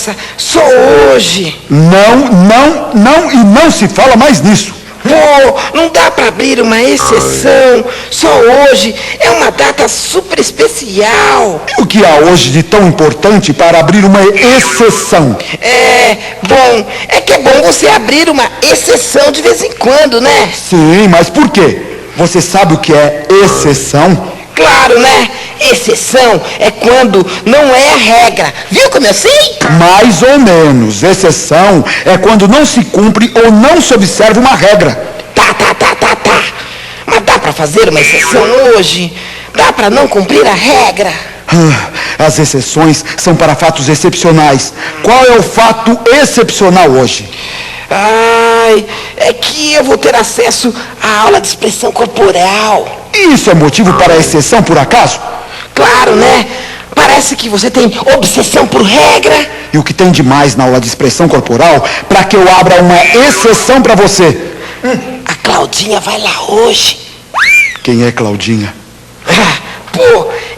promessa, só hoje. Não se fala mais nisso. Pô, não dá para abrir uma exceção, só hoje. É uma data super especial. E o que há hoje de tão importante para abrir uma exceção? É que é bom você abrir uma exceção de vez em quando, né? Sim, mas por quê? Você sabe o que é exceção? Claro, né? Exceção é quando não é a regra. Viu como eu sei? Mais ou menos. Exceção é quando não se cumpre ou não se observa uma regra. Tá. Mas dá pra fazer uma exceção hoje? Dá pra não cumprir a regra? As exceções são para fatos excepcionais. Qual é o fato excepcional hoje? É que eu vou ter acesso à aula de expressão corporal. Isso é motivo para a exceção, por acaso? Claro, né? Parece que você tem obsessão por regra. E o que tem de mais na aula de expressão corporal para que eu abra uma exceção para você? A Claudinha vai lá hoje. Quem é Claudinha?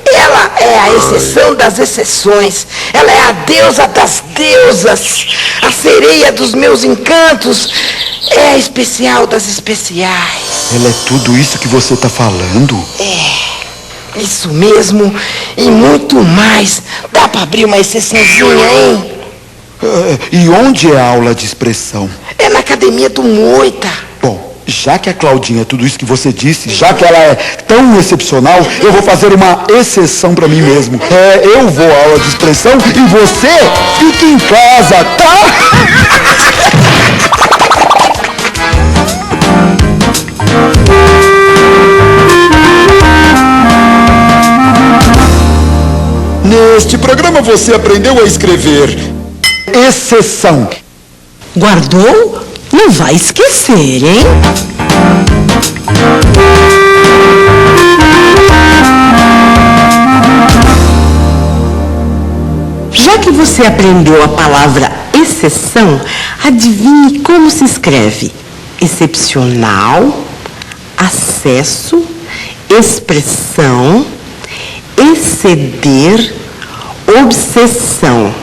Ela é a exceção das exceções. Ela é a deusa das deusas. A sereia dos meus encantos. É a especial das especiais. Ela é tudo isso que você está falando? Isso mesmo. E muito mais. Dá para abrir uma exceçãozinha, hein? E onde é a aula de expressão? É na academia do Moita. Bom, já que a Claudinha é tudo isso que você disse, já que ela é tão excepcional, eu vou fazer uma exceção para mim mesmo. Eu vou à aula de expressão e você fica em casa, tá? Neste programa você aprendeu a escrever exceção. Guardou? Não vai esquecer, hein? Já que você aprendeu a palavra exceção, adivinhe como se escreve: excepcional, acesso, expressão, exceder, obsessão.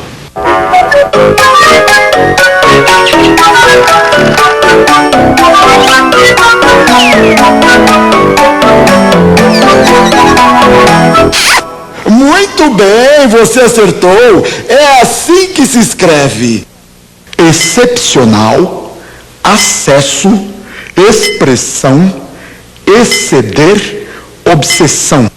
Muito bem, você acertou. É assim que se escreve: excepcional, acesso, expressão, exceder, obsessão.